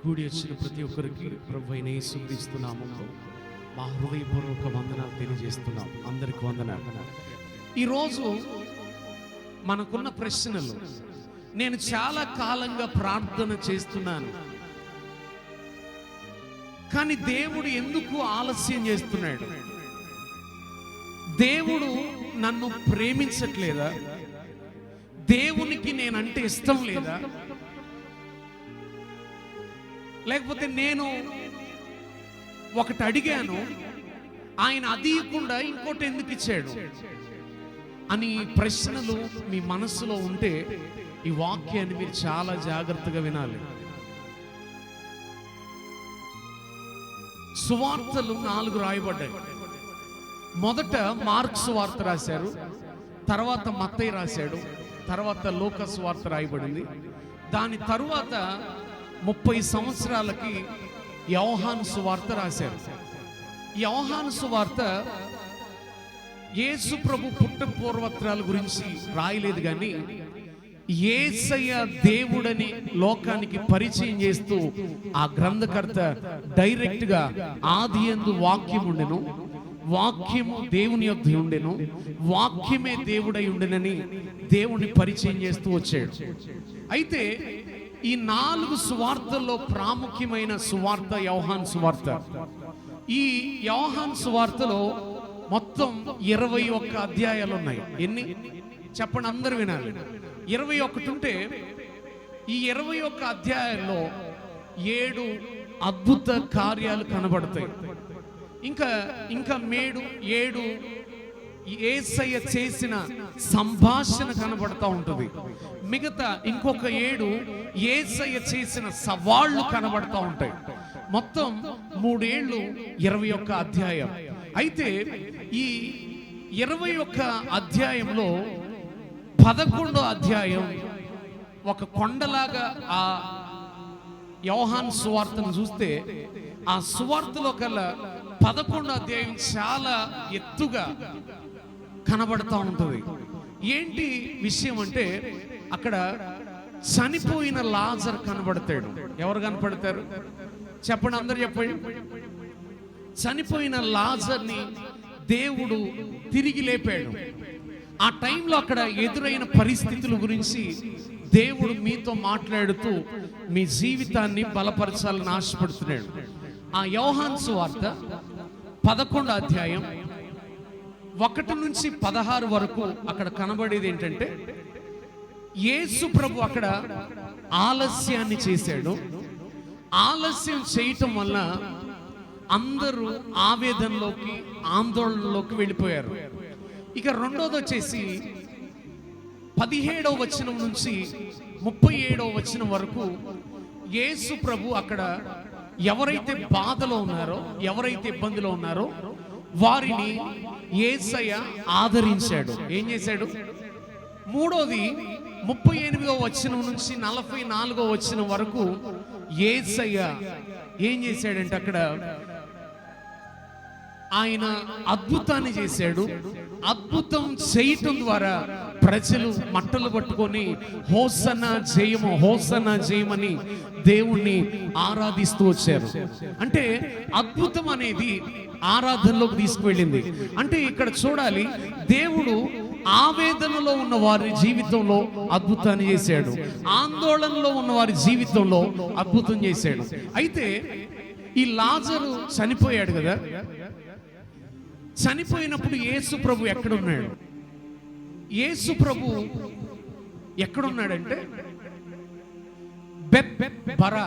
కూడి వచ్చిన ప్రతి ఒక్కరికి ప్రభువైన యేసుక్రీస్తు నామములో మా హృదయపూర్వక వందనాలు తెలియజేస్తున్నాం. అందరికి వందనాలు. ఈరోజు మనకున్న ప్రశ్నలు, నేను చాలా కాలంగా ప్రార్థన చేస్తున్నాను, కానీ దేవుడు ఎందుకు ఆలస్యం చేస్తున్నాడు? దేవుడు నన్ను ప్రేమించట్లేదా? దేవునికి నేనంటే ఇష్టం లేదా? లేకపోతే నేను ఒకటి అడిగాను, ఆయన అది ఇవ్వకుండా ఇంకోటి ఎందుకు ఇచ్చాడు అని ప్రశ్నలు మీ మనసులో ఉంటే ఈ వాక్యాన్ని మీరు చాలా జాగ్రత్తగా వినాలి. సువార్తలు 4 రాయబడ్డాయి. మొదట మార్కు సువార్త రాశారు, తర్వాత మత్తయి రాశాడు, తర్వాత లూకా సువార్త రాయబడింది. దాని తరువాత 30 సంవత్సరాలకి యోహాను సువార్త రాశారు. యోహాను సువార్త యేసు ప్రభు పుట్ట పూర్వత్రాల గురించి రాయలేదు, కానీ యేసయ్య దేవుడని లోకానికి పరిచయం చేస్తూ ఆ గ్రంథకర్త డైరెక్ట్ గా ఆదియందు వాక్యం ఉండెను, వాక్యము దేవుని యొద్ద ఉండెను, వాక్యమే దేవుడై ఉండెనని దేవుని పరిచయం చేస్తూ వచ్చాడు. అయితే ఈ 4 సువార్తల్లో ప్రాముఖ్యమైన సువార్త యోహాను సువార్త. ఈ యోహాను సువార్తలో మొత్తం 21 అధ్యాయాలు ఉన్నాయి. ఎన్ని చెప్పండి, అందరూ వినాలి. 21 ఉంటే ఈ 21 అధ్యాయాల్లో 7 అద్భుత కార్యాలు కనబడతాయి. ఇంకా 7 యేసయ్య చేసిన సంభాషణ కనబడతా ఉంటుంది. మిగతా ఇంకొక 7 యేసయ్య చేసిన సవాళ్లు కనబడతా ఉంటాయి. మొత్తం 3 ఏళ్ళు 21 అధ్యాయం. అయితే ఈ 21 అధ్యాయంలో 11వ అధ్యాయం ఒక కొండలాగా ఆ యోహాను సువార్తను చూస్తే ఆ సువార్తలో కల్లా 11వ అధ్యాయం చాలా ఎత్తుగా కనబడతా ఉంటుంది. ఏంటి విషయం అంటే అక్కడ చనిపోయిన లాజర్ కనబడతాడు. ఎవరు కనపడతారు చెప్పండి, అందరు చెప్పండి. చనిపోయిన లాజర్ని దేవుడు తిరిగి లేపాడు. ఆ టైంలో అక్కడ ఎదురైన పరిస్థితుల గురించి దేవుడు మీతో మాట్లాడుతూ మీ జీవితాన్ని బలపరచాలని ఆశపడుతున్నాడు. ఆ యోహాను సువార్త 11వ అధ్యాయం 1 నుంచి 16 వరకు అక్కడ కనబడేది ఏంటంటే యేసు ప్రభు అక్కడ ఆలస్యాన్ని చేశాడు. ఆలస్యం చేయటం వల్ల అందరూ ఆవేదనలోకి, ఆందోళనలోకి వెళ్ళిపోయారు. ఇక రెండోది వచ్చేసి 17వ వచనం నుంచి 37వ వచనం వరకు యేసు ప్రభు అక్కడ ఎవరైతే బాధలో ఉన్నారో, ఎవరైతే ఇబ్బందిలో ఉన్నారో వారిని యేసయ్య ఆదరించాడు. ఏం చేశాడు? మూడోది 38వ వచనం నుంచి 44వ వచనం వరకు యేసయ్య ఏం చేశాడంటే అక్కడ ఆయన అద్భుతాన్ని చేశాడు. అద్భుతం చేయటం ద్వారా ప్రజలు మట్టలు పట్టుకొని హోసన్నా జయము, హోసన్నా జయమని దేవుణ్ణి ఆరాధిస్తూ వచ్చారు. అంటే అద్భుతం అనేది ఆరాధనలోకి తీసుకువెళ్ళింది. అంటే ఇక్కడ చూడాలి, దేవుడు ఆవేదనలో ఉన్న వారి జీవితంలో అద్భుతాన్ని చేశాడు, ఆందోళనలో ఉన్న వారి జీవితంలో అద్భుతం చేశాడు. అయితే ఈ లాజరు చనిపోయాడు కదా, చనిపోయినప్పుడు యేసు ప్రభు ఎక్కడున్నాడు? యేసు ప్రభు ఎక్కడున్నాడంటే బెత్బరా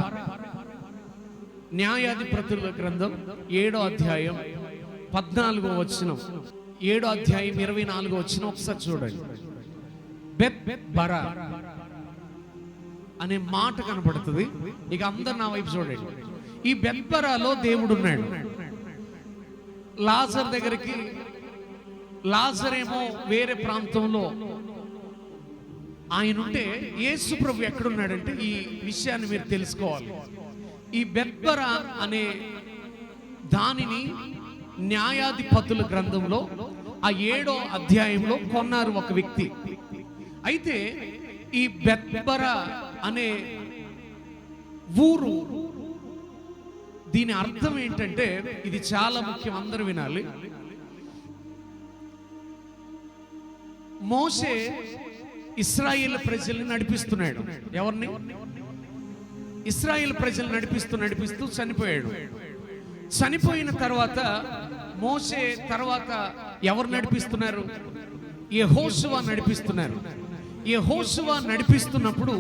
న్యాయాధిపతుల గ్రంథం 7వ అధ్యాయం 14వ వచనం, 7వ అధ్యాయం 24వ వచనం ఒకసారి చూడండి. బెత్బరా అనే మాట కనపడుతుంది. ఇక అందరు నా వైపు చూడండి. ఈ బెత్బరాలో దేవుడు ఉన్నాడు. లాజర్ దగ్గరికి, లాజర్ ఏమో వేరే ప్రాంతంలో ఆయన ఉంటే యేసు ప్రభు ఎక్కడున్నాడంటే ఈ విషయాన్ని మీరు తెలుసుకోవాలి. ఈ బెత్బరా అనే దానిని న్యాయాధిపతుల గ్రంథంలో ఆ 7వ అధ్యాయంలో కొన్నారు ఒక వ్యక్తి. అయితే ఈ బెత్బరా అనే ఊరు దీని అర్థం ఏంటంటే, ఇది చాలా ముఖ్యం, అందరూ వినాలి. మోషే ఇశ్రాయేల్ ప్రజల్ని నడిపిస్తున్నాడు. ఎవరిని? ఇశ్రాయేల్ ప్రజలు నడిపిస్తూ చనిపోయాడు. చనిపోయిన తర్వాత మోషే తర్వాత ఎవరు నడిపిస్తున్నారు? యెహోషువ నడిపిస్తున్నారు. యెహోషువ నడిపిస్తున్నప్పుడు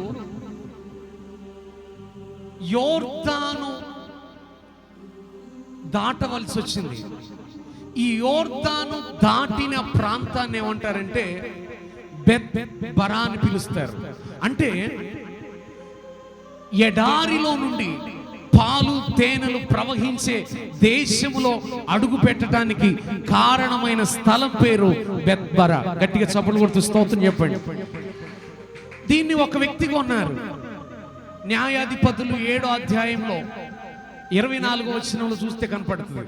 యోర్దాను దాటవలసి వచ్చింది. ఈ యోర్దాను దాటిన ప్రాంతాన్ని ఏమంటారంటే బెత్బరా అని పిలుస్తారు. అంటే ఎడారిలో నుండి పాలు తేనెలు ప్రవహించే దేశంలో అడుగు పెట్టడానికి కారణమైన స్థలం పేరు బెత్బరా. గట్టిగా చప్పట్లు కొడుతూ స్తోత్రం చెప్పండి. దీన్ని ఒక వ్యక్తిగా ఉన్నారు. న్యాయాధిపతులు 7వ అధ్యాయంలో 24వ వచనంలో చూస్తే కనపడుతుంది.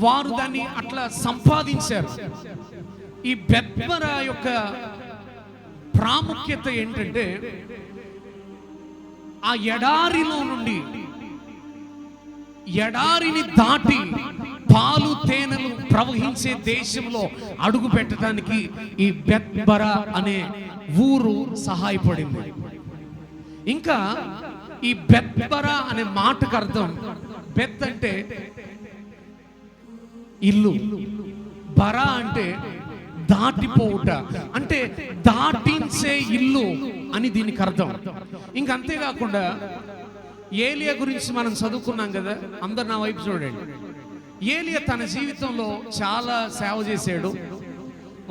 వారు దాన్ని అట్లా సంపాదించారు. ఈ బెత్బరా యొక్క ప్రాముఖ్యత ఏంటంటే, ఆ ఎడారిలో నుండి ఎడారిని దాటి పాలు తేనెలు ప్రవహించే దేశంలో అడుగు పెట్టడానికి ఈ బెత్బరా అనే ఊరు సహాయపడింది. ఇంకా ఈ బెత్బరా అనే మాటకు అర్థం, బెత్ అంటే ఇల్లు, బరా అంటే దాటిపోవుట, అంటే దాటించే ఇల్లు అని దీనికి అర్థం. ఇంకంతేకాకుండా ఏలియా గురించి మనం చదువుకున్నాం కదా, అందరు నా వైపు చూడండి. ఏలియా తన జీవితంలో చాలా సేవ చేశాడు.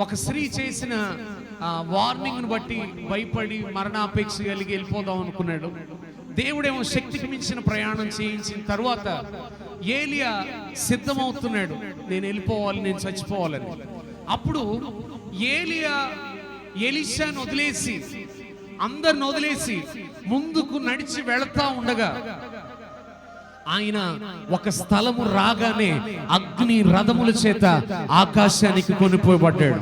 ఒక స్త్రీ చేసిన వార్నింగ్ను బట్టి భయపడి మరణాపేక్ష కలిగి వెళ్ళిపోదాం అనుకున్నాడు. దేవుడేమో శక్తికి మించిన ప్రయాణం చేయించిన తర్వాత ఏలియా సిద్ధమవుతున్నాడు, నేను వెళ్ళిపోవాలి, నేను చచ్చిపోవాలని. అప్పుడు ఏలియా ఎలీషాను వదిలేసి, అందరిని వదిలేసి ముందుకు నడిచి వెళతా ఉండగా ఆయన ఒక స్థలము రాగానే అగ్ని రథముల చేత ఆకాశానికి కొనిపోబడ్డాడు.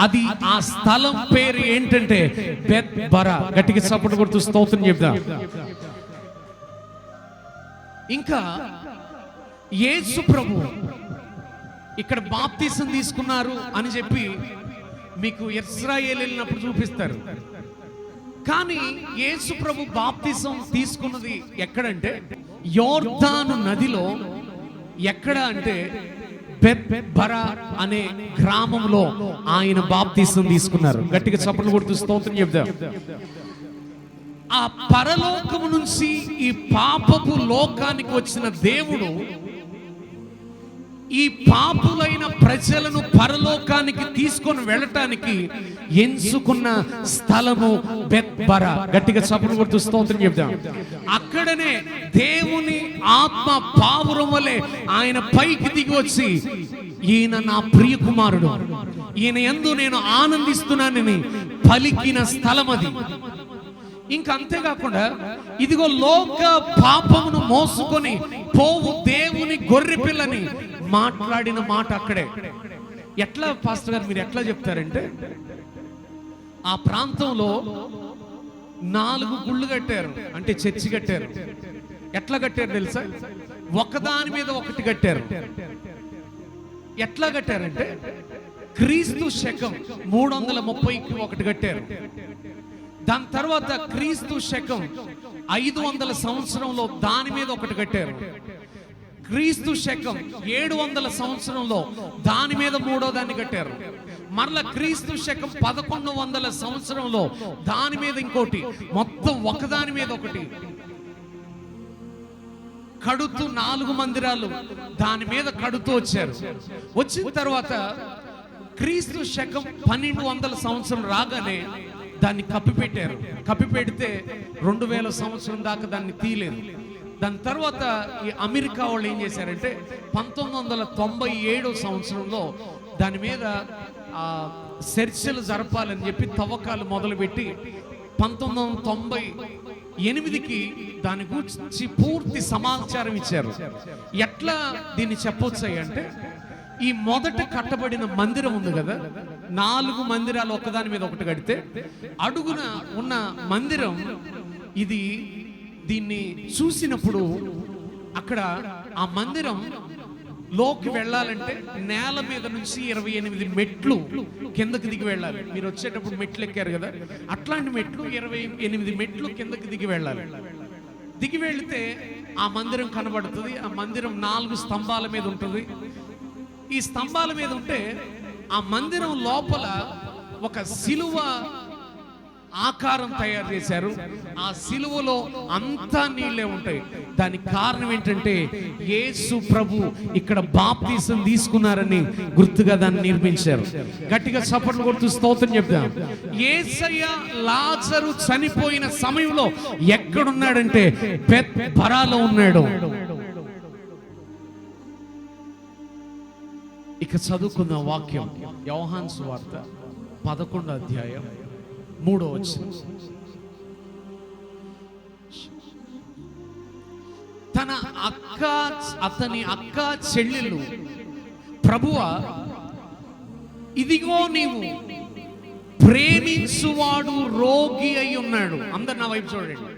అది ఆ స్థలం పేరు ఏంటంటే బెత్బరా. గట్టిగా చప్పట్లు కొడుతూ స్తోత్రం చెప్దాం. ఇంకా యేసు ప్రభు ఇక్కడ బాప్తిసం తీసుకున్నారు అని చెప్పి మీకు ఇశ్రాయేలు వెళ్ళినప్పుడు చూపిస్తారు. కానీ యేసు ప్రభు బాప్తిసం తీసుకున్నది ఎక్కడంటే యోర్దాను నదిలో. ఎక్కడ అంటే బెత్బరా అనే గ్రామంలో ఆయన బాప్తిసం తీసుకున్నారు. గట్టిగా చప్పట్లు కొడుతూ స్తోత్రం చెప్దాం. ఆ పరలోకము నుంచి ఈ పాపపు లోకానికి వచ్చిన దేవుడు ఈ పాపులైన ప్రజలను పరలోకానికి తీసుకొని వెళ్ళటానికి ఎంచుకున్న స్థలము బెత్బరా. గట్టిగా చప్పట్లు కొడుతూ స్తోత్రం చెప్దాం. అక్కడనే దేవుని ఆత్మ పావురం వలె ఆయన పైకి దిగి వచ్చి, ఈయన నా ప్రియ కుమారుడు, ఈయన యందు నేను ఆనందిస్తున్నానని పలికిన స్థలం అది. ఇంకా అంతేకాకుండా ఇదిగో లోక పాపమును మోసుకొని పోవు దేవుని గొర్రె పిల్లని మాట్లాడిన మాట అక్కడే. ఎట్లా పాస్టర్ గారు మీరు ఎట్లా చెప్తారంటే, ఆ ప్రాంతంలో 4 గుళ్ళు కట్టారు, అంటే చర్చి కట్టారు. ఎట్లా కట్టారు తెలుసా? ఒకదాని మీద ఒకటి కట్టారు. ఎట్లా కట్టారంటే క్రీస్తు శకం 330కి ఒకటి కట్టారు. దాని తర్వాత క్రీస్తు శకం 500 సంవత్సరంలో దాని మీద ఒకటి కట్టారు. క్రీస్తు శకం 700 సంవత్సరంలో దాని మీద 3వ దాన్ని కట్టారు. మరలా క్రీస్తు శకం 1100 సంవత్సరంలో దాని మీద ఇంకోటి, మొత్తం ఒకదాని మీద ఒకటి కడుతూ 4 మందిరాలు దాని మీద కడుతూ వచ్చారు. వచ్చిన తర్వాత క్రీస్తు శకం 1200 సంవత్సరం రాగానే దాన్ని కప్పిపెట్టారు. కప్పిపెడితే 2000 సంవత్సరం దాకా దాన్ని తీయలేదు. దాని తర్వాత ఈ అమెరికా వాళ్ళు ఏం చేశారంటే 1997 సంవత్సరంలో దాని మీద చర్చలు జరపాలని చెప్పి తవ్వకాలు మొదలుపెట్టి 1998కి దాని గురించి పూర్తి సమాచారం ఇచ్చారు. ఎట్లా దీన్ని చెప్పొచ్చాయి అంటే, ఈ మొదట కట్టబడిన మందిరం ఉంది కదా, 4 మందిరాలు ఒకదాని మీద ఒకటి కడితే అడుగున ఉన్న మందిరం ఇది. దీన్ని చూసినప్పుడు అక్కడ ఆ మందిరం లోకి వెళ్ళాలంటే నేల మీద నుంచి 28 మెట్లు కిందకి దిగి వెళ్ళాలి. మీరు వచ్చేటప్పుడు మెట్లు ఎక్కారు కదా, అట్లాంటి మెట్లు 28 మెట్లు కిందకి దిగి వెళ్ళాలి. దిగి వెళితే ఆ మందిరం కనబడుతుంది. ఆ మందిరం 4 స్తంభాల మీద ఉంటుంది. ఈ స్తంభాల మీద ఉంటే ఆ మందిరం లోపల ఒక సిలువ ఆకారం తయారు చేశారు. ఆ సిలువలో అంతా నీళ్ళే ఉంటాయి. దానికి కారణం ఏంటంటే యేసు ప్రభు ఇక్కడ బాప్తీసం తీసుకున్నారని గుర్తుగా దాన్ని నిర్మించారు. గట్టిగా చప్పట్లు కొడుతూ స్తోత్రం చెప్తాం. యేసయ్య లాజరు చనిపోయిన సమయంలో ఎక్కడున్నాడంటే బెత్బరాలో ఉన్నాడు. ఇక చదువుకున్న వాక్యం యోహాను సువార్త 11వ అధ్యాయం 3వ వచనం. అతని అక్క చెల్లెళ్ళు, ప్రభువా ఇదిగో నీవు ప్రేమించువాడు రోగి అయి ఉన్నాడు. అందరు నా వైపు చూడండి.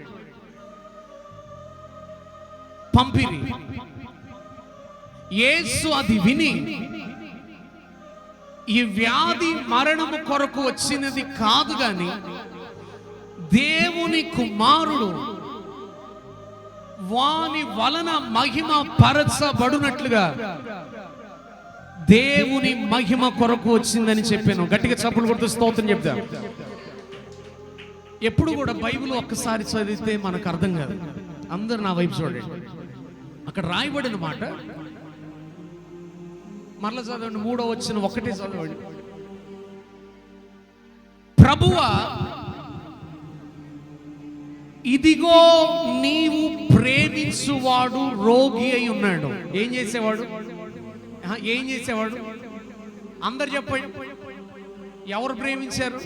పంపిరి. యేసు అది విని, ఈ వ్యాధి మరణము కొరకు వచ్చినది కాదు గాని దేవుని కుమారుడు వాని వలన మహిమ పరచబడునట్లుగా దేవుని మహిమ కొరకు వచ్చిందని చెప్పాను. గట్టిగా చప్పులు కొడుతూ స్తోత్రం చెప్తా. ఎప్పుడు కూడా బైబిల్ ఒక్కసారి చదివితే మనకు అర్థం కాదు. అందరు నా వైపు చూడండి. అక్కడ రాయబడిన మాట మరలా చదవండి. 3వ వచనం ఒకటే చదవండి. ప్రభువా ఇదిగో నీవు ప్రేమించువాడు రోగి అయి ఉన్నాడు. ఏం చేసేవాడు? ఏం చేసేవాడు? అందరు చెప్పండి. ఎవరు ప్రేమించారు?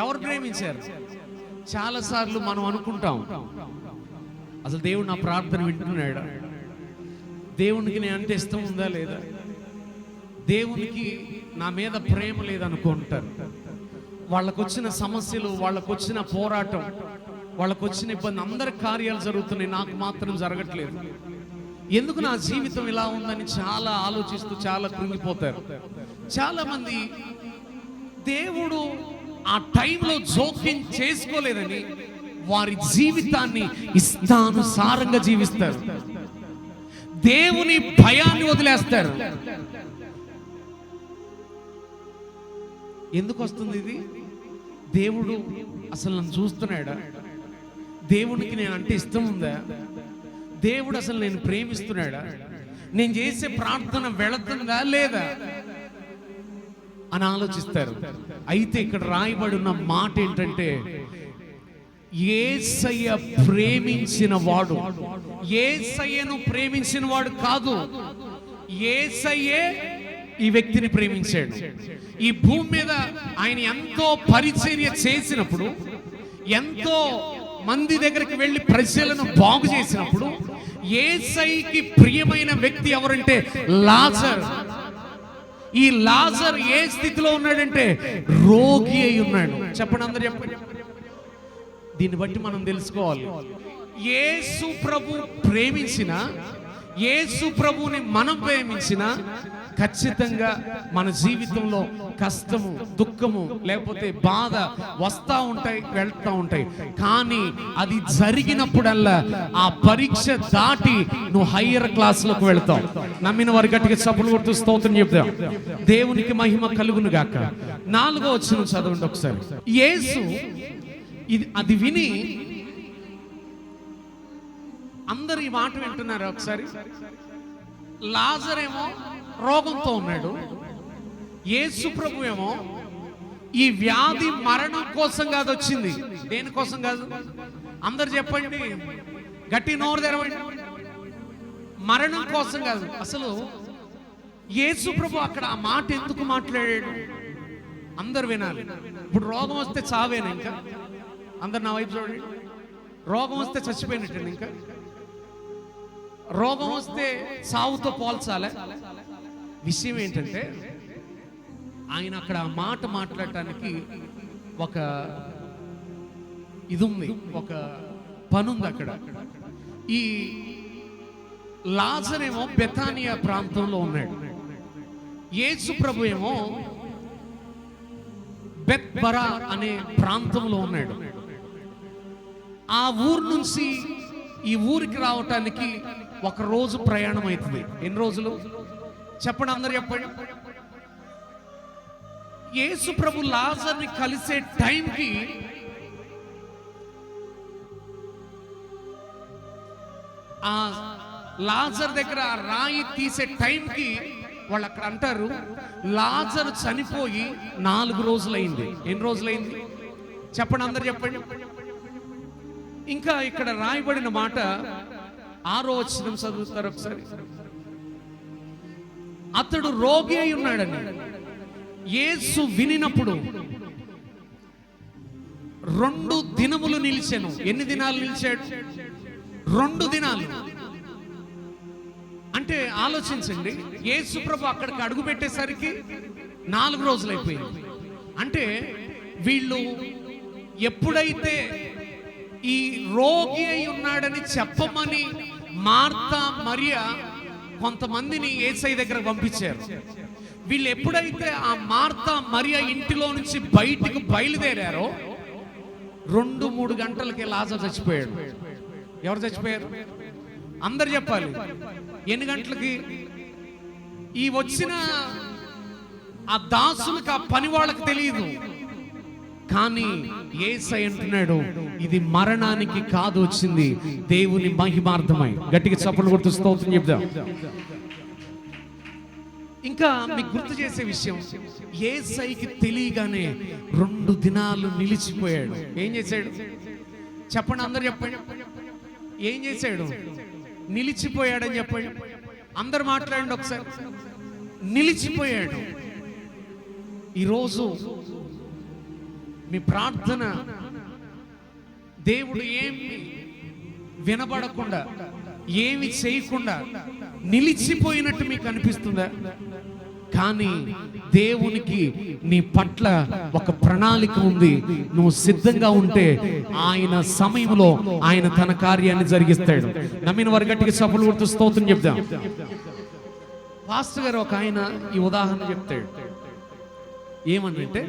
ఎవరు ప్రేమించారు? చాలాసార్లు మనం అనుకుంటాం, అసలు దేవుడు నా ప్రార్థన వింటున్నాడా? దేవునికి నేను అంటే ఇష్టం ఉందా లేదా? దేవునికి నా మీద ప్రేమ లేదనుకుంటారు. వాళ్ళకు వచ్చిన సమస్యలు, వాళ్ళకు వచ్చిన పోరాటం, వాళ్ళకు వచ్చిన ఇబ్బంది, అందరి కార్యాలు జరుగుతున్నాయి, నాకు మాత్రం జరగట్లేదు. ఎందుకు నా జీవితం ఇలా ఉందని చాలా ఆలోచిస్తూ చాలా కృంగిపోతారు. చాలా మంది దేవుడు ఆ టైంలో జోక్యం చేసుకోలేదని వారి జీవితాన్ని ఇష్టానుసారంగా జీవిస్తారు. దేవుని భయాన్ని వదిలేస్తారు. ఎందుకు వస్తుంది ఇది? దేవుడు అసలు నన్ను చూస్తున్నాడా? దేవునికి నేను అంటే ఇష్టం ఉందా? దేవుడు అసలు నేను ప్రేమిస్తున్నాడా? నేను చేసే ప్రార్థన వెళుతుందా లేదా అని ఆలోచిస్తారు. అయితే ఇక్కడ రాయబడి ఉన్న మాట ఏంటంటే, యేసయ్య ప్రేమించిన వాడు, యేసయ్యను ప్రేమించిన వాడు కాదు, యేసయ్యే ఈ వ్యక్తిని ప్రేమించాడు. ఈ భూమి మీద ఆయన ఎంతో పరిచర్య చేసినప్పుడు, ఎంతో మంది దగ్గరికి వెళ్ళి ప్రజలను బాగు చేసినప్పుడు, యేసయ్యకి ప్రియమైన వ్యక్తి ఎవరంటే లాజర్. ఈ లాజర్ ఏ స్థితిలో ఉన్నాడంటే రోగి అయి ఉన్నాడు. చెప్పండి, అందరు చెప్పండి. దీన్ని బట్టి మనం తెలుసుకోవాలి, యేసు ప్రభు ప్రేమించిన, యేసు ప్రభుని మనం ప్రేమించిన ఖచ్చితంగా మన జీవితంలో కష్టము, దుఃఖము, లేకపోతే బాధ వస్తూ ఉంటాయి, వెళ్తూ ఉంటాయి. కానీ అది జరిగినప్పుడల్లా ఆ పరీక్ష దాటి నువ్వు హయ్యర్ క్లాసులకు వెళ్తావు. నమ్మిన వారి గట్టిగా చప్పులు కొడుతూ స్తోత్రం చెప్తాం. దేవునికి మహిమ కలుగును గాక. 4వ వచనం చదవండి ఒకసారి. యేసు అది విని, అందరు ఈ మాట వింటున్నారు ఒకసారి. లాజరేమో రోగంతో ఉన్నాడు, యేసు ప్రభు ఏమో ఈ వ్యాధి మరణం కోసం కాదు వచ్చింది. దేనికోసం కాదు? అందరు చెప్పండి, గట్టి నోరు తెరవండి. మరణం కోసం కాదు. అసలు యేసు ప్రభు అక్కడ ఆ మాట ఎందుకు మాట్లాడాడు? అందరు వినాలి. ఇప్పుడు రోగం వస్తే చావేనా? ఇంకా అందరు నా వైపు చూడండి. రోగం వస్తే చచ్చిపోయినట్టండి. ఇంకా రోగం వస్తే చావుతో పోల్చాలే? విషయం ఏంటంటే ఆయన అక్కడ ఆ మాట మాట్లాడటానికి ఒక ఇది ఉంది, ఒక పని ఉంది అక్కడ. ఈ లాజర్ ఏమో బెతానియా ప్రాంతంలో ఉన్నాడు, యేసు ప్రభు ఏమో బెత్బరా అనే ప్రాంతంలో ఉన్నాడు. ఆ ఊరు నుంచి ఈ ఊరికి రావటానికి ఒక రోజు ప్రయాణం అవుతుంది. ఎన్ని రోజులు చెప్పండి, అందరు చెప్పండి. యేసు ప్రభు లాజర్ని కలిసే టైంకి ఆ లాజర్ దగ్గర ఆ రాయి తీసే టైంకి వాళ్ళు అక్కడ అంటారు, లాజర్ చనిపోయి 4 రోజులైంది. ఎన్ని రోజులైంది చెప్పండి, అందరు చెప్పండి. ఇంకా ఇక్కడ రాయబడిన మాట 6వ వచనం చదువుతారు ఒకసారి. అతడు రోగి అయి ఉన్నాడని యేసు వినినప్పుడు 2 దినములు నిలిచాను. ఎన్ని దినాలు నిలిచాడు? 2 దినాలు. అంటే ఆలోచించండి, యేసు ప్రభు అక్కడికి అడుగు పెట్టేసరికి 4 రోజులు అయిపోయింది. అంటే వీళ్ళు ఎప్పుడైతే ఈ రోగి అయి ఉన్నాడని చెప్పమని మార్తా మరియా కొంతమందిని యేసయ్య దగ్గర పంపించారు, వీళ్ళు ఎప్పుడైతే ఆ మార్తా మరియా ఇంటిలో నుంచి బయటికి బయలుదేరారో 2-3 గంటలకి లాజర్ చచ్చిపోయాడు. ఎవరు చచ్చిపోయారు? అందరు చెప్పాలి. ఎన్ని గంటలకి? ఈ వచ్చిన ఆ దాసులకు, ఆ పని వాళ్ళకి తెలియదు, కానీ యేసయ్య అంటున్నాడు, ఇది మరణానికి కాదు వచ్చింది, దేవుని మహిమార్థమై. గట్టిగా చప్పట్లు కొడుతూ స్తోత్రం చెప్దాం. ఇంకా మీకు గుర్తు చేసే విషయం, యేసయ్యకి తెలియగానే 2 దినాలు నిలిచిపోయాడు. ఏం చేశాడు చెప్పండి, అందరు చెప్పండి. ఏం చేశాడు? నిలిచిపోయాడని చెప్పండి. అందరు మాట్లాడండి ఒకసారి. నిలిచిపోయాడు. ఈరోజు మీ ప్రార్థన దేవుడు ఏమి వినబడకుండా, ఏమి చేయకుండా నిలిచిపోయినట్టు మీకు అనిపిస్తుందా? కానీ దేవునికి నీ పట్ల ఒక ప్రణాళిక ఉంది. నువ్వు సిద్ధంగా ఉంటే ఆయన సమయంలో ఆయన తన కార్యాన్ని జరిగిస్తాడు. నమ్మిన వారి గట్టిగా చప్పట్లు కొడుతూ స్తోత్రం చెప్దాం. పాస్టర్ గారు ఒక ఆయన ఈ ఉదాహరణ చెప్తాడు. ఏమనంటే,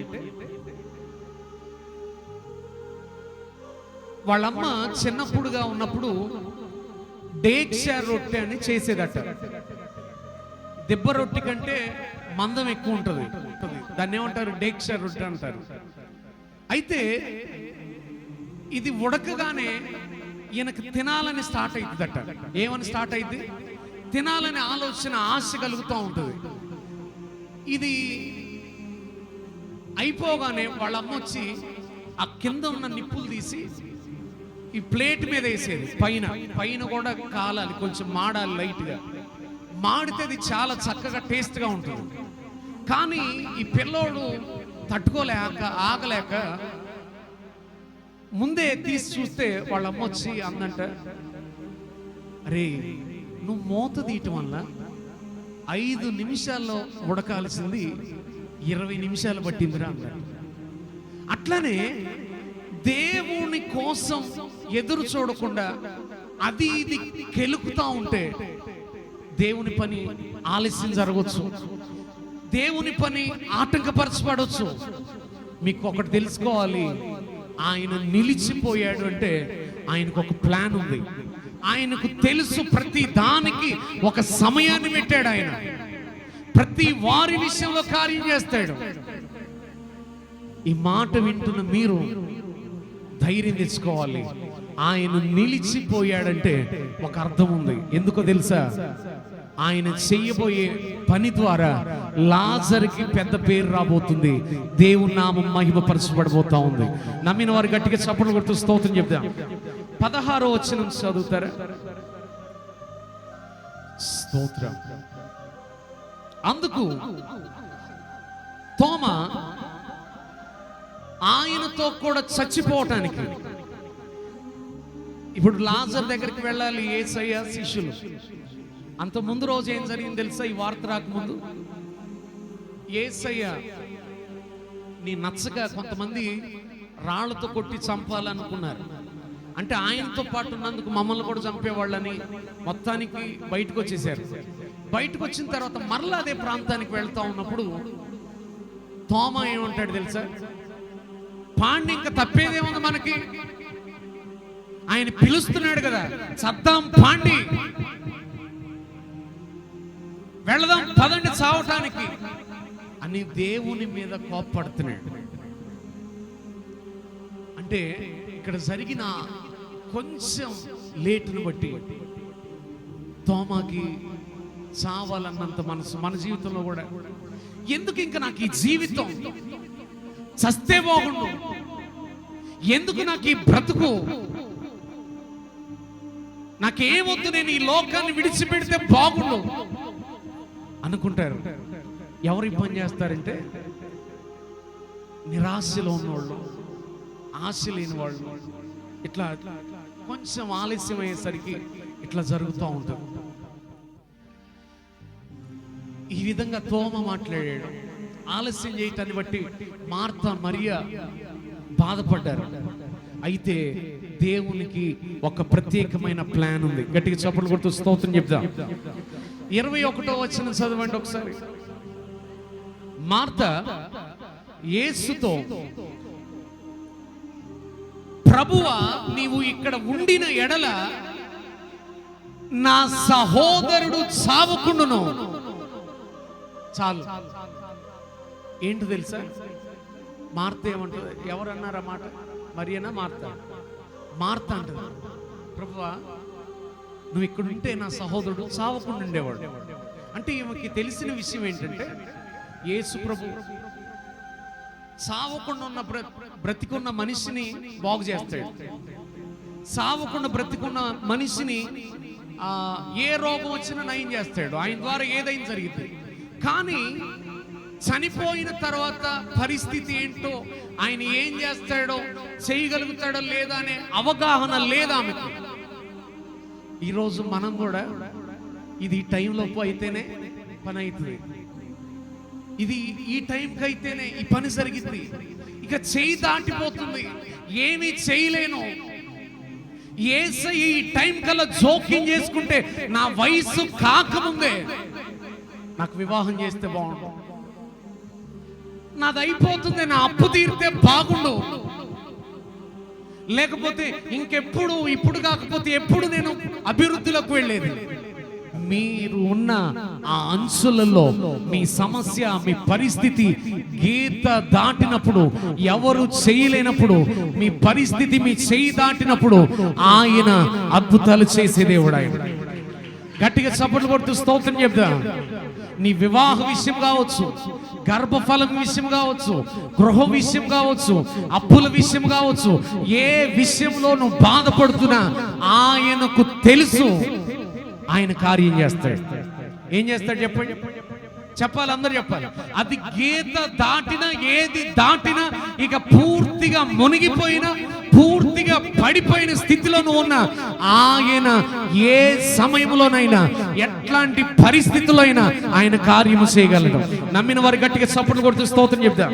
వాళ్ళమ్మ చిన్నప్పుడుగా ఉన్నప్పుడు డేక్షా రొట్టె అని చేసేదట. దిబ్బ రొట్టె కంటే మందం ఎక్కువ ఉంటుంది, దాన్ని ఏమంటారు? డేక్షా రొట్టె అంటారు. అయితే ఇది ఉడకగానే ఈయనకు తినాలని స్టార్ట్ అవుతుందట. ఏమని స్టార్ట్ అయింది? తినాలనే ఆలోచన, ఆశ కలుగుతూ ఉంటుంది. ఇది అయిపోగానే వాళ్ళ అమ్మ వచ్చి ఆ కింద ఉన్న నిప్పులు తీసి ఈ ప్లేట్ మీద వేసేది. పైన కూడా కాలాలి, కొంచెం మాడాలి, లైట్గా మాడితే అది చాలా చక్కగా టేస్ట్గా ఉంటుంది. కానీ ఈ పిల్లోడు తట్టుకోలేక, ఆగలేక ముందే తీసి చూస్తే వాళ్ళ అమ్మ వచ్చి అందంట, అరే నువ్వు మూత తీయటం వల్ల 5 నిమిషాల్లో ఉడకాల్సింది 20 నిమిషాలు పట్టిందిరా అన్నాడు. అట్లనే దేవుని కోసం ఎదురు చూడకుండా అది ఇది కెలుకుతా ఉంటే దేవుని పని ఆలస్యం జరగవచ్చు, దేవుని పని ఆటంకపరచబడవచ్చు. మీకు ఒకటి తెలుసుకోవాలి, ఆయన నిలిచిపోయాడు అంటే ఆయనకు ఒక ప్లాన్ ఉంది. ఆయనకు తెలుసు, ప్రతి దానికి ఒక సమయాన్ని పెట్టాడు. ఆయన ప్రతి వారి విషయంలో కార్యం చేస్తాడు. ఈ మాట వింటున్న మీరు ధైర్యం తెచ్చుకోవాలి. ఆయన నిలిచిపోయాడంటే ఒక అర్థం ఉంది. ఎందుకో తెలుసా? ఆయన చెయ్యబోయే పని ద్వారా లాజర్కి పెద్ద పేరు రాబోతుంది. దేవుని నామం మహిమపరచబడబోతా ఉంది. నమ్మిన వారు గట్టిగా చప్పట్లు కొడుతూ స్తోత్రం చెప్దాం. 16వ వచనం చదువుతారా? స్తోత్రం. అందుకు తోమా ఆయనతో కూడా చచ్చిపోవటానికి, ఇప్పుడు లాజర్ దగ్గరికి వెళ్ళాలి యేసయ్య శిష్యులు, అంత ముందు రోజు ఏం జరిగింది తెలుసా? ఈ వార్త రాకముందు యేసయ్య నీ నచ్చక కొంతమంది రాళ్లతో కొట్టి చంపాలనుకున్నారు. అంటే ఆయనతో పాటు ఉన్నందుకు మమ్మల్ని కూడా చంపేవాళ్ళని మొత్తానికి బయటకు వచ్చేసారు. బయటకు వచ్చిన తర్వాత మరలా అదే ప్రాంతానికి వెళ్తా ఉన్నప్పుడు తోమ ఏమంటాడు తెలుసా? పాండి ఇంకా తప్పేదేముంది మనకి, ఆయన పిలుస్తున్నాడు కదా, చద్దాం పాండి, వెళదాం పదండి చావటానికి అని దేవుని మీద కోప్పడుతున్నాడు. అంటే ఇక్కడ జరిగిన కొంచెం లేటును బట్టి తోమాకి చావాలన్నంత మనసు మన జీవితంలో కూడా, ఎందుకు ఇంకా నాకు ఈ జీవితం, చస్తే బాగుండు, ఎందుకు నాకు ఈ బ్రతుకు, నాకేమొద్దు, నేను ఈ లోకాన్ని విడిచిపెడితే బాగుండు అనుకుంటారు. ఎవరు ఈ పని చేస్తారంటే నిరాశలో ఉన్నవాళ్ళు, ఆశ లేని వాళ్ళు. ఇట్లా కొంచెం ఆలస్యం అయ్యేసరికి ఇట్లా జరుగుతూ ఉంటుంది. ఈ విధంగా తోమ మాట్లాడాడు. ఆలస్యం చేయటాన్ని బట్టి మార్తా మరియా బాధపడ్డారు. అయితే దేవునికి ఒక ప్రత్యేకమైన ప్లాన్ ఉంది. గట్టిగా చప్పట్లు కొడుతూ స్తోత్రం చెప్దాం. 21వ వచనం చదవండి ఒకసారి. మార్తా యేసుతో, ప్రభువా, నీవు ఇక్కడ ఉండిన ఎడల నా సహోదరుడు చావకుండును. చాలు. ఏంటి తెలుసా? మార్త ఏమంటుంది? ఎవరన్నారా మాట? మరియనా మార్త? మార్త అంటుంది, ప్రభువా నువ్వు ఇక్కడ ఉంటే నా సహోదరుడు చావకుండా ఉండేవాడు. అంటే ఈమెకి తెలిసిన విషయం ఏంటంటే యేసు ప్రభు సావకుండా ఉన్న బ్రతికున్న మనిషిని బాగు చేస్తాడు. సావకుండా బ్రతికున్న మనిషిని ఏ రోగం వచ్చినా నయం చేస్తాడు. ఆయన ద్వారా ఏదైనా జరిగింది. కానీ చనిపోయిన తర్వాత పరిస్థితి ఏంటో, ఆయన ఏం చేస్తాడో, చేయగలుగుతాడో లేదా అనే అవగాహన లేదా ఆమెకు. ఈరోజు మనం కూడా ఇది ఈ టైంలోపు అయితేనే పని అవుతుంది, ఇది ఈ టైంకి అయితేనే ఈ పని జరిగింది, ఇక చేయి దాటిపోతుంది, ఏమీ చేయలేను, యేసయ్య ఈ టైం కల్లా జోక్యం చేసుకుంటే నా వయసు కాకముందే నాకు వివాహం చేస్తే బాగుండు, నాది అయిపోతుంది, నా అప్పు తీరితే బాగుండు, లేకపోతే ఇంకెప్పుడు, ఇప్పుడు కాకపోతే ఎప్పుడు నేను అభివృద్ధిలోకి వెళ్ళేది. మీరు ఉన్న ఆ అంచులలో మీ సమస్య, మీ పరిస్థితి గీత దాటినప్పుడు, ఎవరు చేయలేనప్పుడు, మీ పరిస్థితి మీ చేయి దాటినప్పుడు ఆయన అద్భుతాలు చేసే దేవుడు ఆయన. గట్టిగా చప్పట్లు కొడుతూ స్తోత్రం చెప్తా. నీ వివాహ విషయం కావచ్చు, గర్భఫలం విషయం కావచ్చు, గృహ విషయం కావచ్చు, అప్పుల విషయం కావచ్చు, ఏ విషయంలో నువ్వు బాధపడుతున్నా ఆయనకు తెలుసు, ఆయన కార్యం చేస్తాడు. ఏం చేస్తాడు చెప్పండి? చెప్పాలి, అందరు చెప్పాలి. అది గీత దాటినా, ఏది దాటినా, ఇక పూర్తిగా మునిగిపోయినా, పూర్తిగా పడిపోయిన స్థితిలో నువ్వు ఉన్నా ఆయన ఏ సమయంలోనైనా, ఎట్లాంటి పరిస్థితుల్లో అయినా ఆయన కార్యము చేయగలడు. నమ్మిన వారి గట్టిగా చప్పట్లు కొడుతూ స్తోత్రం చెప్తా.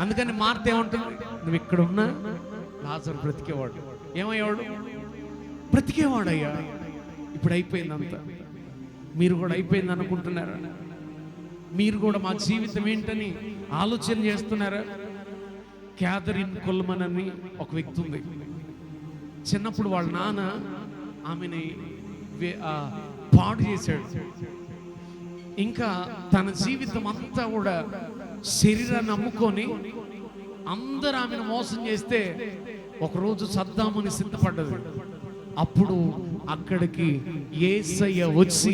అందుకని మార్త ఏమంటుంది? నువ్వు ఇక్కడ ఉన్నా లాజరు బ్రతికేవాడు. ఏమయ్యాడు? బ్రతికేవాడయ్యా. ఇప్పుడు అయిపోయింది అంతా. మీరు కూడా అయిపోయింది అనుకుంటున్నారా? మీరు కూడా మా జీవితం ఏంటని ఆలోచన చేస్తున్నారా? క్యాథరిన్ కొల్మన్ అని ఒక వ్యక్తి ఉంది. చిన్నప్పుడు వాళ్ళ నాన్న ఆమెని పాడు చేశాడు. ఇంకా తన జీవితం అంతా కూడా శరీరాన్ని అమ్ముకొని అందరూ ఆమెను మోసం చేస్తే ఒకరోజు చద్దామని సిద్ధపడ్డది. అప్పుడు అక్కడికి యేసయ్య వచ్చి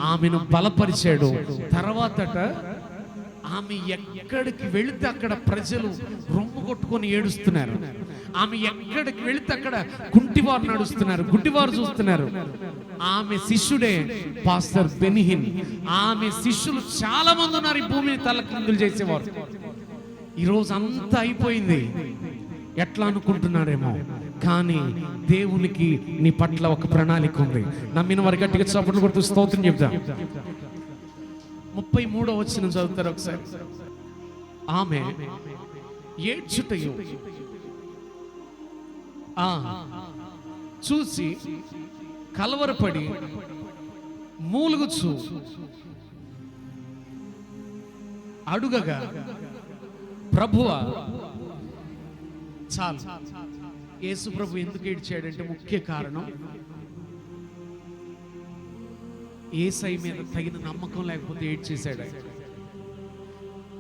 ఆమెను బలపరిచాడు. తర్వాతట ఆమె ఎక్కడికి వెళితే అక్కడ ప్రజలు రొమ్ము కొట్టుకొని ఏడుస్తున్నారు. ఆమె ఎక్కడికి వెళితే అక్కడ కుంటివారు నడుస్తున్నారు, గుడ్డివారు చూస్తున్నారు. ఆమె శిష్యుడే పాస్టర్ బెనిహిన్. ఆమె శిష్యులు చాలా మంది ఉన్నారు ఈ భూమిని తలకిందులు చేసేవారు. ఈరోజు అంతా అయిపోయింది ఎట్లా అనుకుంటున్నారేమో, కానీ దేవునికి నీ పట్ల ఒక ప్రణాళిక ఉంది. నమ్మిన వారి గట్టిగా చప్పట్లు కొడుతూ స్తోత్రం చెప్తాం. 33వ వచనం చదువుతారు ఒకసారి. ఆమె ఏడ్చుటయు చూసి కలవరపడి మూలుగుచు అడుగగా, ప్రభువా, చాలు. యేసు ప్రభు ఎందుకు ఏడ్చాడంటే ముఖ్య కారణం యేసై మీద తగిన నమ్మకం లేకపోతే ఏడ్చేశాడు.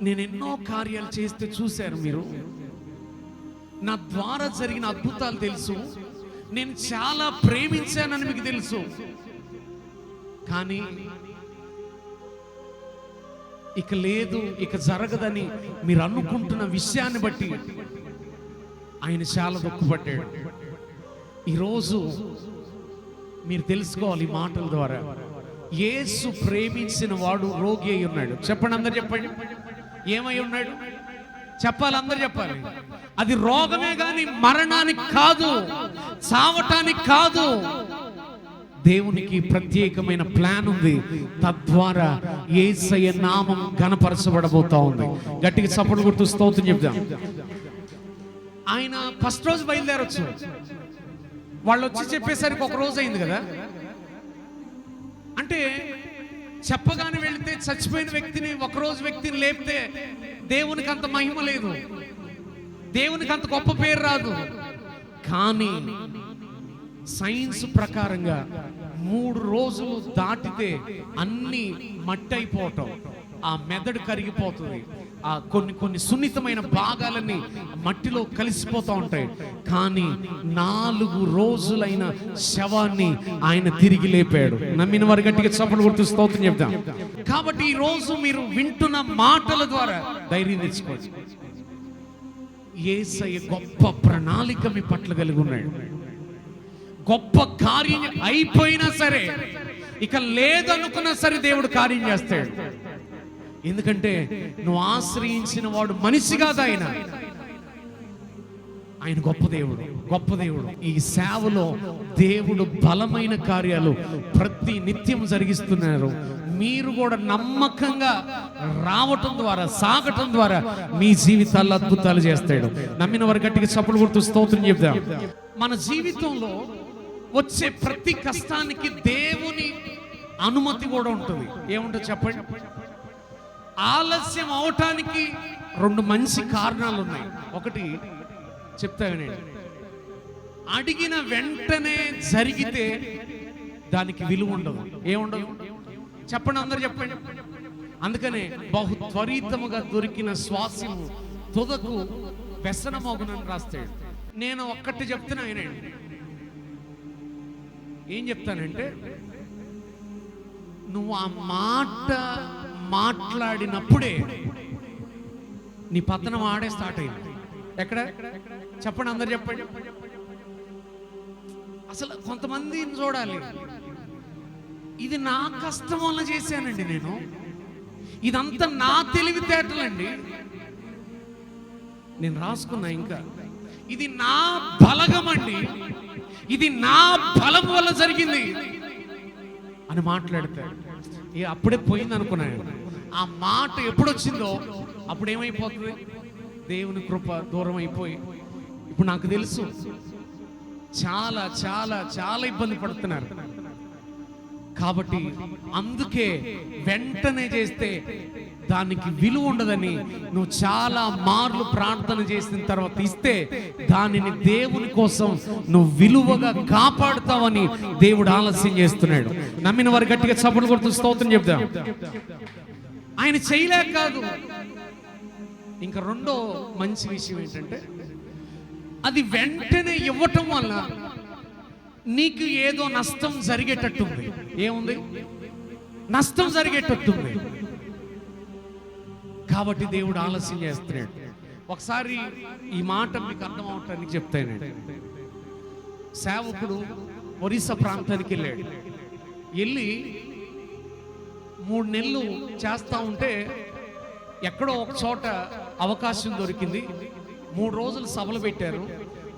నేను ఎన్నో కార్యాలు చేస్తే చూశారు మీరు, నా ద్వారా జరిగిన అద్భుతాలు తెలుసు, నేను చాలా ప్రేమించానని మీకు తెలుసు. కానీ ఇక లేదు, ఇక జరగదని మీరు అనుకుంటున్న విషయాన్ని బట్టి ఆయన చాలా దుఃఖపడ్డాడు. ఈరోజు మీరు తెలుసుకోవాలి ఈ మాటల ద్వారా, యేసు ప్రేమించిన వాడు రోగి అయి ఉన్నాడు. చెప్పండి, అందరు చెప్పండి. ఏమై ఉన్నాడు చెప్పాలి, అందరు చెప్పాలి. అది రోగమే గాని మరణానికి కాదు, చావటానికి కాదు. దేవునికి ప్రత్యేకమైన ప్లాన్ ఉంది. తద్వారా యేసయ్య నామం ఘనపరచబడబోతా ఉంది. గట్టిగా చప్పట్లు కొడుతూ స్తోత్రం చెప్తాం. ఆయన ఫస్ట్ రోజు బయలుదేరొచ్చు, వాళ్ళు వచ్చి చెప్పేసరికి ఒక రోజు అయింది కదా. అంటే చెప్పగానే వెళితే చచ్చిపోయిన వ్యక్తిని, ఒకరోజు వ్యక్తిని లేపితే దేవునికి అంత మహిమ లేదు, దేవునికి అంత గొప్ప పేరు రాదు. కానీ సైన్స్ ప్రకారంగా 3 రోజులు దాటితే అన్ని మట్టి అయిపోవటం, ఆ మెదడు కరిగిపోతుంది, ఆ కొన్ని సున్నితమైన భాగాలన్నీ మట్టిలో కలిసిపోతూ ఉంటాయి. కానీ 4 రోజులైన శవాన్ని ఆయన తిరిగి లేపాడు. నమ్మిన వారి గట్టిగా చప్పట్లు కొడుతూ స్తోత్రం చెప్తాం. కాబట్టి ఈ రోజు మీరు వింటున్న మాటల ద్వారా ధైర్యం తెచ్చుకోవచ్చు. యేసయ్య గొప్ప ప్రణాళిక మీ పట్ల కలిగి ఉన్నాడు. గొప్ప కార్యం అయిపోయినా సరే, ఇక లేదనుకున్నా సరే దేవుడు కార్యం చేస్తాడు. ఎందుకంటే నువ్వు ఆశ్రయించిన వాడు మనిషి కాదు, ఆయన గొప్ప దేవుడు, గొప్ప దేవుడు. ఈ సేవలో దేవుడు బలమైన కార్యాలు ప్రతి నిత్యం జరిగిస్తున్నారు. మీరు కూడా నమ్మకంగా రావటం ద్వారా, సాగటం ద్వారా మీ జీవితాల్లో అద్భుతాలు చేస్తాడు. నమ్మిన వారి గట్టిగా చప్పట్లు కొడుతూ స్తోత్రం చెప్తాం. మన జీవితంలో వచ్చే ప్రతి కష్టానికి దేవుని అనుమతి కూడా ఉంటుంది. ఏముంటుంది చెప్పండి? ఆలస్యం అవటానికి 2 మంచి కారణాలు ఉన్నాయి. ఒకటి చెప్తాను, అడిగిన వెంటనే జరిగితే దానికి విలువ ఉండదు. ఏముండదు చెప్పండి, అందరు చెప్పండి. అందుకనే బహు త్వరితముగా దొరికిన శ్వాసము తుదకు వ్యసనమగునని రాస్తాడు. నేను ఒక్కటి చెప్తున్నా, ఆయన ఏం చెప్తానంటే, నువ్వు ఆ మాట మాట్లాడినప్పుడే నీ పతనం ఆడే స్టార్ట్ అయింది. ఎక్కడ చెప్పండి, అందరు చెప్పండి. అసలు కొంతమందిని చూడాలి, ఇది నా కష్టం వల్ల చేశానండి, నేను ఇదంతా నా తెలివితేటలండి, నేను రాసుకున్నా, ఇంకా ఇది నా బలగం అండి, ఇది నా బలం వల్ల జరిగింది అని మాట్లాడతాడు. అప్పుడే పోయింది అనుకున్నాను. ఆ మాట ఎప్పుడొచ్చిందో అప్పుడు ఏమైపోతుంది, దేవుని కృప దూరం అయిపోయి ఇప్పుడు నాకు తెలుసు చాలా చాలా చాలా ఇబ్బంది పడుతున్నారు. కాబట్టి అందుకే వెంటనే చేస్తే దానికి విలువ ఉండదని నువ్వు చాలా మార్లు ప్రార్థన చేసిన తర్వాత ఇస్తే దానిని దేవుని కోసం నువ్వు విలువగా కాపాడుతావని దేవుడు ఆలస్యం చేస్తున్నాడు. నమ్మిన వారి గట్టిగా చప్పట్లు కొడుతూ స్తోత్రం చెప్దాం. ఆయన చేయలేక కాదు. ఇంకా రెండో మంచి విషయం ఏంటంటే, అది వెంటనే ఇవ్వటం వల్ల నీకు ఏదో నష్టం జరిగేటట్టుంది. ఏముంది? నష్టం జరిగేటట్టుంది. కాబట్టి దేవుడు ఆలస్యం చేస్తున్నాడు. ఒకసారి ఈ మాట మీకు అర్థం అవటానికి చెప్తానండి. సేవకుడు ఒరిస్సా ప్రాంతానికి వెళ్ళాడు. వెళ్ళి 3 నెలలు చేస్తూ ఉంటే ఎక్కడో ఒక చోట అవకాశం దొరికింది. 3 రోజులు సభలు పెట్టారు.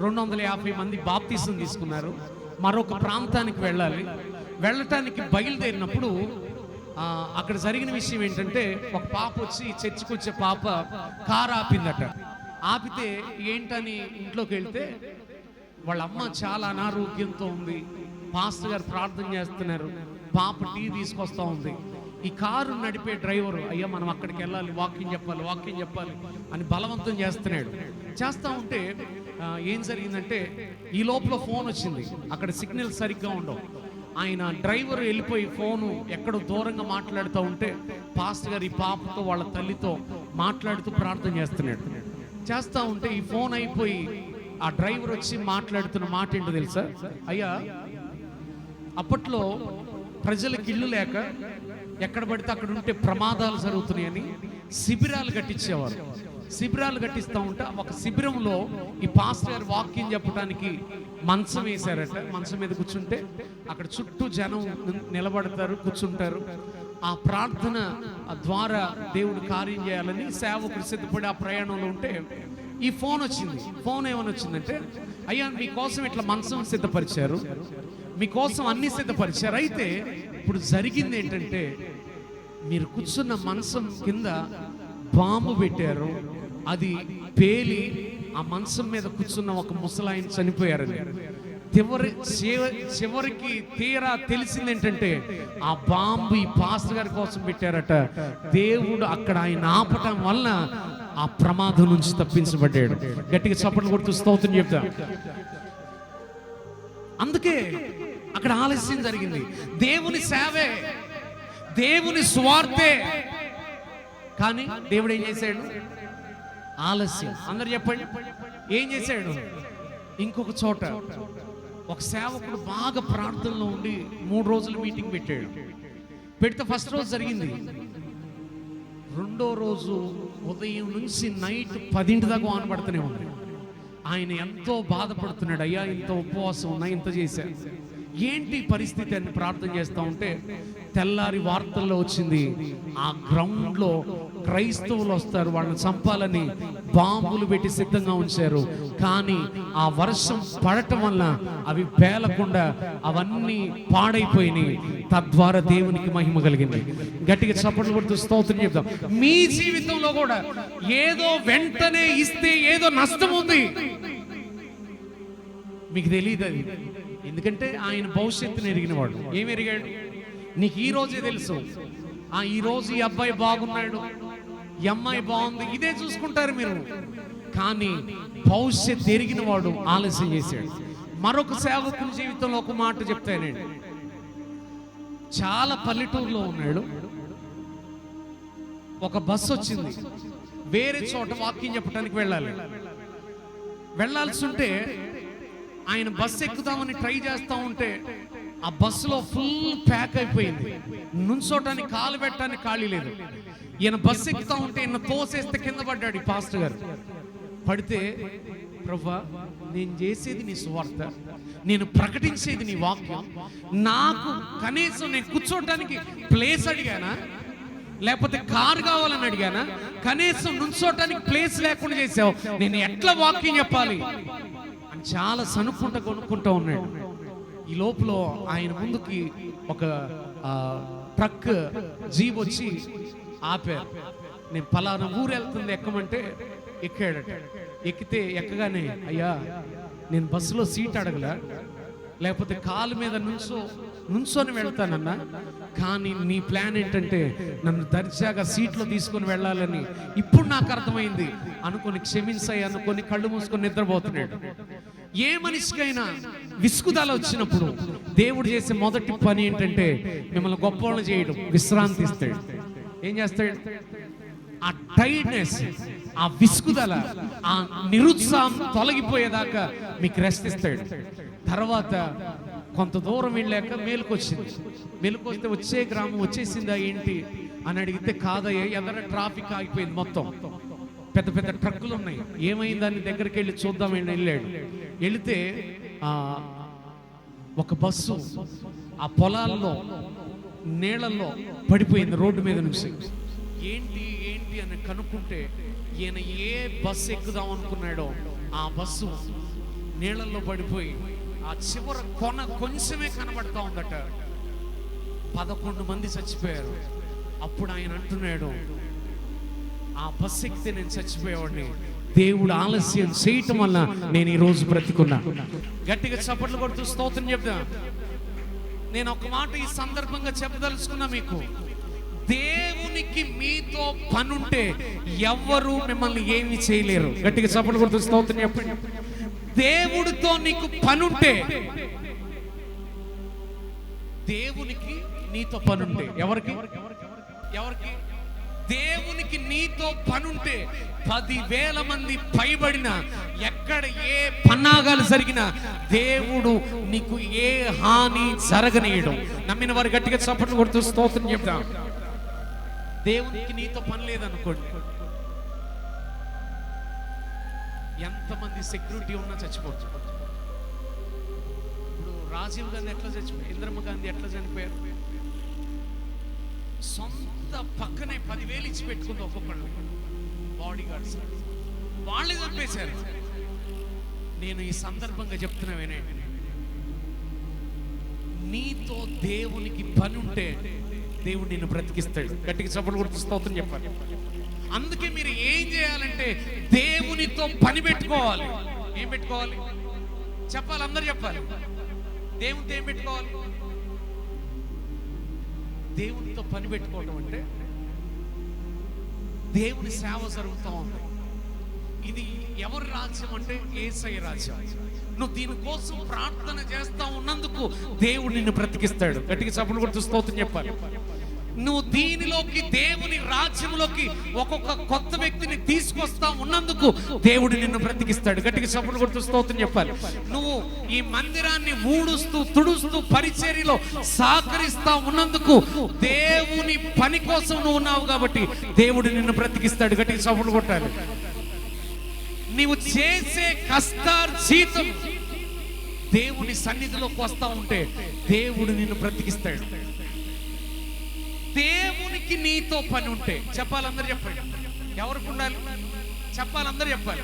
250 మంది బాప్తీసం తీసుకున్నారు. మరొక ప్రాంతానికి వెళ్ళటానికి బయలుదేరినప్పుడు అక్కడ జరిగిన విషయం ఏంటంటే, ఒక పాప వచ్చి, చర్చికి వచ్చే పాప కారు ఆపిందట. ఆపితే ఏంటని ఇంట్లోకి వెళ్తే వాళ్ళ అమ్మ చాలా అనారోగ్యంతో ఉంది, పాస్టర్ గారు ప్రార్థన చేస్తున్నారు, పాప టీ తీసుకొస్తా ఉంది. ఈ కారు నడిపే డ్రైవరు, అయ్యా మనం అక్కడికి వెళ్ళాలి, వాకింగ్ చెప్పాలి అని బలవంతం చేస్తూ ఉంటే ఏం జరిగిందంటే, ఈ లోపల ఫోన్ వచ్చింది. అక్కడ సిగ్నల్ సరిగ్గా ఉండవు. ఆయన డ్రైవర్ వెళ్ళిపోయి ఫోను ఎక్కడో దూరంగా మాట్లాడుతూ ఉంటే, పాస్టర్ గారు ఈ పాపతో వాళ్ళ తల్లితో మాట్లాడుతూ ప్రార్థన చేస్తూ ఉంటే ఈ ఫోన్ అయిపోయి ఆ డ్రైవర్ వచ్చి మాట్లాడుతున్న మాట ఏంటో తెలుసా? అయ్యా, అప్పట్లో ప్రజలకు ఇల్లు లేక ఎక్కడ పడితే అక్కడ ఉంటే ప్రమాదాలు జరుగుతున్నాయని శిబిరాలు కట్టించేవారు. శిబిరాలు కట్టిస్తూ ఉంటే ఒక శిబిరంలో ఈ పాస్టర్ గారు వాక్యం చెప్పడానికి మంచం వేశారట. మంచం మీద కూర్చుంటే అక్కడ చుట్టూ జనం నిలబడతారు, కూర్చుంటారు. ఆ ప్రార్థన ద్వారా దేవుడు కార్యం చేయాలని సేవకుడు సిద్ధపడి ఆ ప్రయాణంలో ఉంటే ఈ ఫోన్ వచ్చింది. ఫోన్ ఏమని వచ్చిందంటే, అయ్యా మీకోసం ఇట్లా మంచం సిద్ధపరిచారు, మీకోసం అన్ని సిద్ధపరిచారు. అయితే ఇప్పుడు జరిగింది ఏంటంటే, మీరు కూర్చున్న మంచం కింద బాంబు పెట్టారు, అది పేలి ఆ మంచం మీద కూర్చున్న ఒక ముసలాయన చనిపోయారని. చివరికి తీరా తెలిసింది ఏంటంటే, ఆ బాంబు ఈ పాస్టర్ గారి కోసం పెట్టారట. దేవుడు అక్కడ ఆయన ఆపటం వలన ఆ ప్రమాదం నుంచి తప్పించబడ్డాడు. గట్టిగా చప్పట్లు కొడుతూ స్తోత్రం చెప్తా. అందుకే అక్కడ ఆలస్యం జరిగింది. దేవుని సేవే, దేవుని స్వార్థే, కానీ దేవుడు ఏం చేశాడు? ఆలస్యం. అందరు చెప్పండి, ఏం చేశాడు? ఇంకొక చోట ఒక సేవకుడు బాగా ప్రార్థనలో ఉండి 3 రోజులు మీటింగ్ పెడితే ఫస్ట్ రోజు జరిగింది. రెండో రోజు ఉదయం నుంచి నైట్ 10 దాకా ఆనబడుతూనే ఉంది. ఆయన ఎంతో బాధపడుతున్నాడు. అయ్యా, ఇంత ఉపవాసం ఉన్నా, ఇంత చేశాను, ఏంటి పరిస్థితి అని ప్రార్థన చేస్తూ ఉంటే తెల్లారి వార్తల్లో వచ్చింది, ఆ గ్రౌండ్లో క్రైస్తవులు వస్తారు, వాళ్ళని చంపాలని బాంబులు పెట్టి సిద్ధంగా ఉంచారు. కానీ ఆ వర్షం పడటం వల్ల అవి పేలకుండా అవన్నీ పాడైపోయినాయి. తద్వారా దేవునికి మహిమ కలిగింది. గట్టిగా చప్పట్లు కొడుతూ స్తోత్రం చెప్తాం. మీ జీవితంలో కూడా ఏదో వెంటనే ఇస్తే ఏదో నష్టం ఉంది, మీకు తెలియదు అది. ఎందుకంటే ఆయన భవిష్యత్తుని ఎరిగినవాడు. ఏమి ఎరిగాడు? నీకు ఈ రోజే తెలుసు, ఈ రోజు ఈ అబ్బాయి బాగున్నాడు, ఈ అమ్మాయి బాగుంది, ఇదే చూసుకుంటారు మీరు. కానీ భవిష్యత్తు ఎరిగిన వాడు ఆలస్యం చేశాడు. మరొక సేవకుని జీవితంలో ఒక మాట చెప్తానండి. చాలా పల్లెటూరులో ఉన్నాడు. ఒక బస్సు వచ్చింది, వేరే చోట వాకింగ్ చెప్పడానికి వెళ్ళాల్సి ఉంటే ఆయన బస్సు ఎక్కుదామని ట్రై చేస్తూ ఉంటే ఆ బస్సులో ఫుల్ ప్యాక్ అయిపోయింది. నుంచోటానికి కాలు పెట్టడానికి ఖాళీ లేదు. ఈయన బస్సు ఎక్కుతా ఉంటే ఈయన తోసేస్తే కింద పడ్డాడు ఈ పాస్టర్ గారు. పడితే, ప్రభువా, నేను చేసేది నీ సువార్త, నేను ప్రకటించేది నీ వాక్యం, నాకు కనీసం నేను కూర్చోటానికి ప్లేస్ అడిగానా, లేకపోతే కారు కావాలని అడిగానా? కనీసం నుంచోటానికి ప్లేస్ లేకుండా చేసావు, నేను ఎట్లా వాక్యం చెప్పాలి అని చాలా కొనుక్కుంటూ ఉన్నాడు. ఈ లోపల ఆయన ముందుకి ఒక ట్రక్ జీప్ వచ్చి ఆపారు. నేను పలానా ఊరు వెళ్తుంది, ఎక్కమంటే ఎక్కాడట. ఎక్కగానే, అయ్యా నేను బస్సులో సీట్ అడగలా, లేకపోతే కాలు మీద నుంచొని వెళ్తానన్నా, కానీ నీ ప్లాన్ ఏంటంటే నన్ను దర్జాగా సీట్లో తీసుకొని వెళ్ళాలని ఇప్పుడు నాకు అర్థమైంది అనుకొని క్షమించాయి అనుకొని కళ్ళు మూసుకొని నిద్రపోతున్నాడు. ఏ మనిషికైనా విసుగుదల వచ్చినప్పుడు దేవుడు చేసే మొదటి పని ఏంటంటే మిమ్మల్ని గొప్పవాళ్ళని చేయడం, విశ్రాంతి ఇస్తాడు. ఏం చేస్తాడు? ఆ టైర్డ్నెస్, ఆ విసుగుదల, ఆ నిరుత్సాహం తొలగిపోయేదాకా మీకు రెస్ట్ ఇస్తాడు. తర్వాత కొంత దూరం వెళ్ళాక మేలుకొస్తే వచ్చే గ్రామం వచ్చేసిందా ఏంటి అని అడిగితే, కాదయ్యా, ఎదర ట్రాఫిక్ ఆగిపోయింది, మొత్తం పెద్ద పెద్ద ట్రక్కులు ఉన్నాయి, ఏమైందని దగ్గరికి వెళ్ళి చూద్దామని వెళ్ళాడు. వెళితే ఒక బస్సు ఆ పొలాల్లో నీళ్ళల్లో పడిపోయింది రోడ్డు మీద నుంచి. ఏంటి అని కనుక్కుంటే ఈయన ఏ బస్సు ఎక్కుదాం అనుకున్నాడో ఆ బస్సు నీళ్ళల్లో పడిపోయి ఆ చివర కొన కొంచెమే కనబడతా ఉందట. 11 మంది చచ్చిపోయారు. అప్పుడు ఆయన అంటున్నాడు, ఆ బస్సు ఎక్కితే నేను చచ్చిపోయేవాడిని, దేవుడు ఆలస్యం చేయటం వల్ల నేను ఈరోజు బ్రతికున్నా. గట్టిగా చప్పట్లు కొడుతూ స్తోత్రం చెప్తా. నేను ఒక మాట ఈ సందర్భంగా చెప్పదలుచుకున్నా మీకు, దేవునికి మీతో పనుంటే ఎవ్వరూ మిమ్మల్ని ఏమి చేయలేరు. గట్టిగా చప్పట్లు కొడుతూ స్తోత్రం చెప్పండి. దేవుడితో నీకు పనుంటే, దేవునికి నీతో పనుంటే, ఎవరికి దేవునికి నీతో పనుంటే 10,000 మంది పైబడిన, ఎక్కడ ఏ పన్నాగాలు జరిగినా దేవుడు నీకు ఏ హాని జరగనీయడం. నమ్మిన వారు గట్టిగా చప్పట్లు కొడుతూ స్తోత్రం చెప్తాం. దేవునికి నీతో పని లేదనుకోండి, ఎంతమంది సెక్యూరిటీ ఉన్నా చచ్చిపోవచ్చు. ఇప్పుడు రాజీవ్ గాంధీ ఎట్లా చచ్చిపోయారు, ఇందిరమ్మ గాంధీ ఎట్లా చనిపోయారు? సొంత పక్కనే 10,000 ఇచ్చి పెట్టుకుంది ఒక్కొక్కళ్ళు, బాడీ గార్డ్స్, వాళ్ళే చంపేశారు. నేను ఈ సందర్భంగా చెప్తున్నా వినండి, నీతో దేవునికి పని ఉంటే దేవుడు నిన్ను బ్రతికిస్తాడు. గట్టిగా చప్పట్లు కొడుతూ స్తోత్రం చెప్పాలి. అందుకే మీరు ఏం చేయాలంటే దేవునితో పని పెట్టుకోవాలి. ఏం పెట్టుకోవాలి చెప్పాలి, అందరు చెప్పాలి. దేవునితో ఏం పెట్టుకోవాలి? దేవునితో పని పెట్టుకోవడం అంటే దేవుని సేవ జరుగుతూ ఉంది. ఇది ఎవరి రాజ్యం అంటే యేసయ్య రాజ్యం. నువ్వు దీనికోసం ప్రార్థన చేస్తా ఉన్నందుకు దేవుడు నిన్ను బ్రతికిస్తాడు. గట్టిగా చప్పట్లు కొడుతూ స్తోత్రం చెప్పాలి. నువ్వు దీనిలోకి, దేవుని రాజ్యంలోకి ఒక్కొక్క కొత్త వ్యక్తిని తీసుకొస్తా ఉన్నందుకు దేవుడు నిన్ను బ్రతికిస్తాడు. గట్టిగా చప్పట్లు కొడుతూ స్తోత్రం చెప్పాలి. నువ్వు ఈ మందిరాన్ని ఊడుస్తూ తుడుస్తూ పరిచర్యలో సహకరిస్తా ఉన్నందుకు దేవుని పని కోసం నువ్వు ఉన్నావు కాబట్టి దేవుడు నిన్ను బ్రతికిస్తాడు. గట్టిగా చప్పట్లు కొట్టాలి. నీవు చేసే కష్టార్జితం దేవుని సన్నిధిలోకి వస్తా ఉంటే దేవుడు నిన్ను బ్రతికిస్తాడు. దేవునికి నీతో పని ఉంటే చెప్పాలి, అందరూ చెప్పండి. ఎవరికి ఉండాలి చెప్పాలి, అందరూ చెప్పాలి.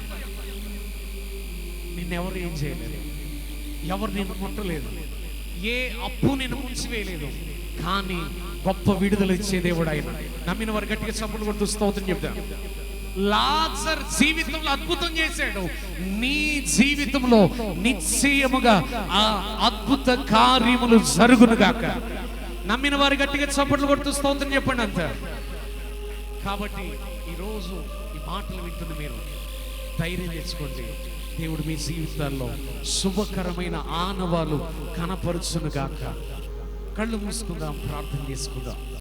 నిన్నెవరు ఏం చేయలేదు, ఎవరు నిన్ను ముట్టలేదు, ఏ అప్పు నిన్ను ముంచివేయలేదు, కానీ గొప్ప విడుదల ఇచ్చే దేవుడు ఆయన. నమ్మిన వారు గట్టిగా చప్పట్లు కొడుతూ స్తోత్రం చెప్తాం. లాజర్ జీవితంలో అద్భుతం చేశాడు. నీ జీవితంలో నిశ్చయముగా ఆ అద్భుత కార్యములు జరుగును గాక. నమ్మిన వారు గట్టిగా చప్పట్లు కొడుతూ స్తోత్రం చెప్పండి అంత. కాబట్టి ఈరోజు ఈ మాటలు వింటున్న మీరు ధైర్యం తెచ్చుకోండి. దేవుడు మీ జీవితాల్లో శుభకరమైన ఆనవాలు కనపరుచును గాక. కళ్ళు మూసుకుందాం, ప్రార్థన చేసుకుందాం.